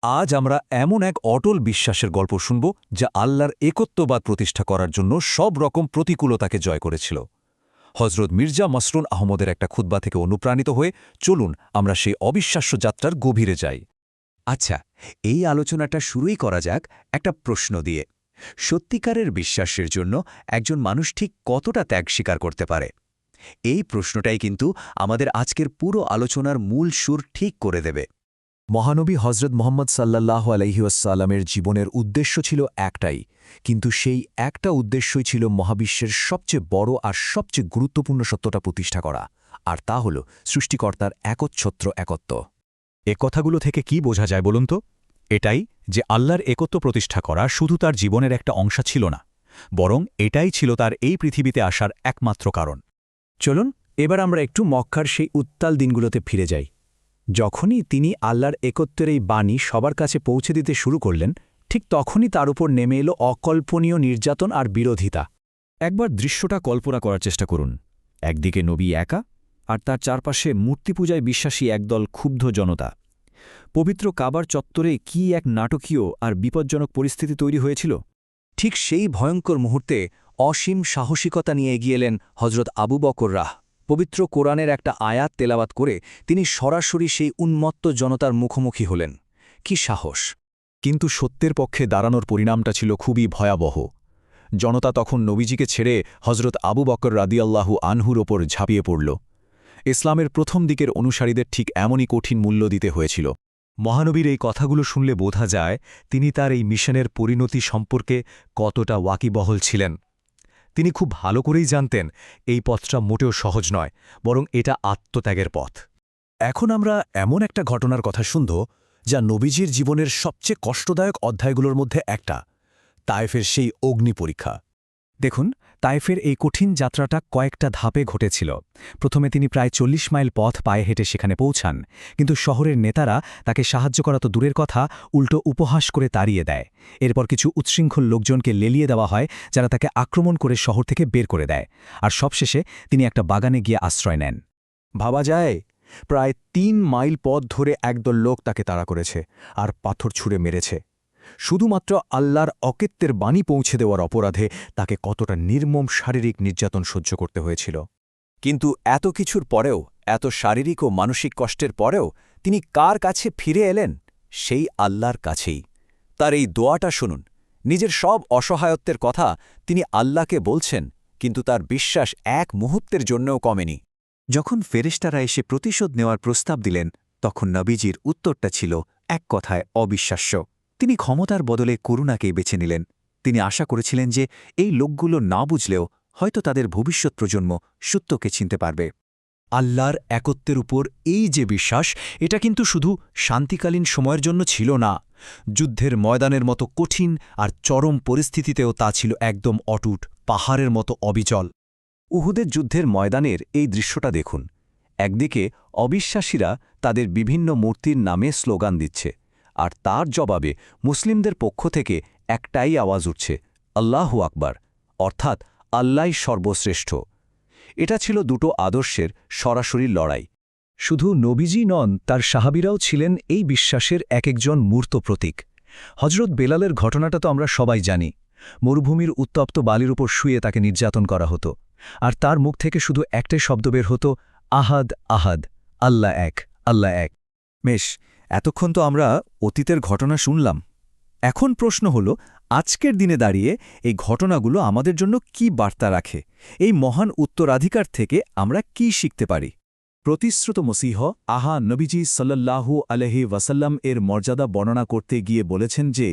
আজ আমরা এমন এক অটল বিশ্বাসের গল্প শুনব যা আল্লাহর একত্ববাদ প্রতিষ্ঠা করার জন্য সব রকম প্রতিকূলতাকে জয় করেছিল। হজরত মির্জা মসরুন আহমদের একটা খুতবা থেকে অনুপ্রাণিত হয়ে চলুন আমরা সেই অবিশ্বাস্য যাত্রার গভীরে যাই। আচ্ছা, এই আলোচনাটা শুরুই করা যাক একটা প্রশ্ন দিয়ে। সত্যিকারের বিশ্বাসের জন্য একজন মানুষ ঠিক কতটা ত্যাগ স্বীকার করতে পারে? এই প্রশ্নটাই কিন্তু আমাদের আজকের পুরো আলোচনার মূল সুর ঠিক করে দেবে। মহানবী হজরত মোহাম্মদ সাল্লাল্লাহু আলাইহি ওয়াসাল্লামের জীবনের উদ্দেশ্য ছিল একটাই, কিন্তু সেই একটা উদ্দেশ্যই ছিল মহাবিশ্বের সবচেয়ে বড় আর সবচেয়ে গুরুত্বপূর্ণ সত্যটা প্রতিষ্ঠা করা, আর তা হল সৃষ্টিকর্তার একচ্ছত্র একত্ব। এ কথাগুলো থেকে কি বোঝা যায় বলুন তো? এটাই যে আল্লাহর একত্ব প্রতিষ্ঠা করা শুধু তার জীবনের একটা অংশ ছিল না, বরং এটাই ছিল তার এই পৃথিবীতে আসার একমাত্র কারণ। চলুন এবার আমরা একটু মক্কার সেই উত্তাল দিনগুলোতে ফিরে যাই। যখনই তিনি আল্লাহর একত্বের এই বাণী সবার কাছে পৌঁছে দিতে শুরু করলেন, ঠিক তখনই তার উপর নেমে এলো অকল্পনীয় নির্যাতন আর বিরোধিতা। একবার দৃশ্যটা কল্পনা করার চেষ্টা করুন। একদিকে নবী একা, আর তার চারপাশে মূর্তিপূজায় বিশ্বাসী একদল ক্ষুব্ধ জনতা। পবিত্র কাবার চত্বরে কি এক নাটকীয় আর বিপজ্জনক পরিস্থিতি তৈরি হয়েছিল। ঠিক সেই ভয়ঙ্কর মুহূর্তে অসীম সাহসিকতা নিয়ে এগিয়ে এলেন হজরত আবু বকর রাহ। পবিত্র কোরআনের একটা আয়াত তেলাওয়াত করে তিনি সরাসরি সেই উন্মত্ত জনতার মুখোমুখি হলেন। কি সাহস! কিন্তু সত্যের পক্ষে দাঁড়ানোর পরিণামটা ছিল খুবই ভয়াবহ। জনতা তখন নবীজিকে ছেড়ে হজরত আবু বকর রাদিয়াল্লাহু আনহুর ওপর ঝাঁপিয়ে পড়ল। ইসলামের প্রথম দিকের অনুসারীদের ঠিক এমনই কঠিন মূল্য দিতে হয়েছিল। মহানবীর এই কথাগুলো শুনলে বোঝা যায় তিনি তার এই মিশনের পরিণতি সম্পর্কে কতটা ওয়াকিবহল ছিলেন। তিনি খুব ভালো করেই জানতেন এই পথটা মোটেও সহজ নয়, বরং এটা আত্মত্যাগের পথ। এখন আমরা এমন একটা ঘটনার কথা শুনব যা নবীজির জীবনের সবচেয়ে কষ্টদায়ক অধ্যায়গুলোর মধ্যে একটা, তায়েফের সেই অগ্নি পরীক্ষা। দেখুন, তায়েফের এই কঠিন যাত্রাটা কয়েকটা ধাপে ঘটেছিল। প্রথমে তিনি প্রায় ৪০ মাইল পথ পায়ে হেঁটে সেখানে পৌঁছান, কিন্তু শহরের নেতারা তাকে সাহায্য করা তো দূরের কথা, উল্টো উপহাস করে তাড়িয়ে দেয়। এরপর কিছু উচ্ছৃঙ্খল লোকজনকে লেলিয়ে দেওয়া হয়, যারা তাকে আক্রমণ করে শহর থেকে বের করে দেয়। আর সবশেষে তিনি একটা বাগানে গিয়ে আশ্রয় নেন। ভাবা যায়, প্রায় ৩ মাইল পথ ধরে একদল লোক তাকে তাড়া করেছে আর পাথর ছুঁড়ে মেরেছে। শুধুমাত্র আল্লাহর অকেত্বের বাণী পৌঁছে দেওয়ার অপরাধে তাকে কতটা নির্মম শারীরিক নির্যাতন সহ্য করতে হয়েছিল। কিন্তু এত কিছুর পরেও, এত শারীরিক ও মানসিক কষ্টের পরেও তিনি কার কাছে ফিরে এলেন? সেই আল্লাহর কাছেই। তার এই দোয়াটা শুনুন। নিজের সব অসহায়ত্বের কথা তিনি আল্লাহকে বলছেন, কিন্তু তার বিশ্বাস এক মুহূর্তের জন্যও কমেনি। যখন ফেরেশতারা এসে প্রতিশোধ নেওয়ার প্রস্তাব দিলেন, তখন নবীজির উত্তরটা ছিল এক কথায় অবিশ্বাস্য। তিনি ক্ষমতার বদলে করুণাকেই বেছে নিলেন। তিনি আশা করেছিলেন যে এই লোকগুলো না বুঝলেও হয়তো তাদের ভবিষ্যৎ প্রজন্ম সত্যকে চিনতে পারবে। আল্লাহর একত্বের উপর এই যে বিশ্বাস, এটা কিন্তু শুধু শান্তিকালীন সময়ের জন্য ছিল না। যুদ্ধের ময়দানের মতো কঠিন আর চরম পরিস্থিতিতেও তা ছিল একদম অটুট, পাহাড়ের মতো অবিচল। উহুদের যুদ্ধের ময়দানের এই দৃশ্যটা দেখুন। একদিকে অবিশ্বাসীরা তাদের বিভিন্ন মূর্তির নামে স্লোগান দিচ্ছে, আর তার জবাবে মুসলিমদের পক্ষ থেকে একটাই আওয়াজ উঠছে, আল্লাহু আকবার, অর্থাৎ আল্লাহই সর্বশ্রেষ্ঠ। এটা ছিল দুটো আদর্শের সরাসরি লড়াই। শুধু নবীজি নন, তার সাহাবীরাও ছিলেন এই বিশ্বাসের এক একজন মূর্ত প্রতীক। হজরত বেলালের ঘটনাটা তো আমরা সবাই জানি। মরুভূমির উত্তপ্ত বালির উপর শুয়ে তাকে নির্যাতন করা হতো, আর তার মুখ থেকে শুধু একটাই শব্দ বের হতো, আহাদ আহাদ, আল্লাহ এক, আল্লাহ এক। বেশ, এতক্ষণ তো আমরা অতীতের ঘটনা শুনলাম। এখন প্রশ্ন হল, আজকের দিনে দাঁড়িয়ে এই ঘটনাগুলো আমাদের জন্য কি বার্তা রাখে? এই মহান উত্তরাধিকার থেকে আমরা কি শিখতে পারি? প্রতিশ্রুত মসীহ আহা নবীজি সাল্লাল্লাহু আলাইহি ওয়াসাল্লাম এর মর্যাদা বর্ণনা করতে গিয়ে বলেছেন যে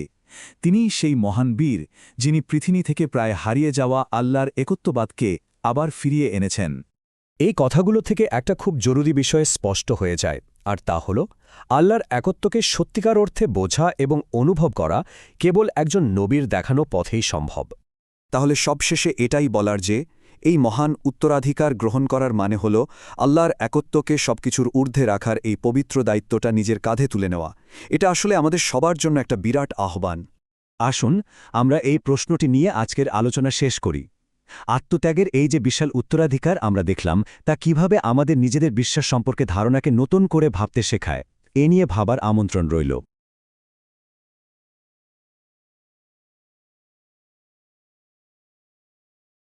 তিনি সেই মহান বীর যিনি পৃথিবী থেকে প্রায় হারিয়ে যাওয়া আল্লাহর একত্ববাদকে আবার ফিরিয়ে এনেছেন। এই কথাগুলো থেকে একটা খুব জরুরি বিষয় স্পষ্ট হয়ে যায়, আর তা হল আল্লাহর একত্বকে সত্যিকার অর্থে বোঝা এবং অনুভব করা কেবল একজন নবীর দেখানো পথেই সম্ভব। তাহলে সবশেষে এটাই বলার যে এই মহান উত্তরাধিকার গ্রহণ করার মানে হল আল্লাহর একত্বকে সবকিছুর ঊর্ধ্বে রাখার এই পবিত্র দায়িত্বটা নিজের কাঁধে তুলে নেওয়া। এটা আসলে আমাদের সবার জন্য একটা বিরাট আহ্বান। আসুন আমরা এই প্রশ্নটি নিয়ে আজকের আলোচনা শেষ করি। আত্মত্যাগের এই যে বিশাল উত্তরাধিকার আমরা দেখলাম, তা কিভাবে আমাদের নিজেদের বিশ্বাস সম্পর্কে ধারণাকে নতুন করে ভাবতে শেখায়, এ নিয়ে ভাবার আমন্ত্রণ রইল।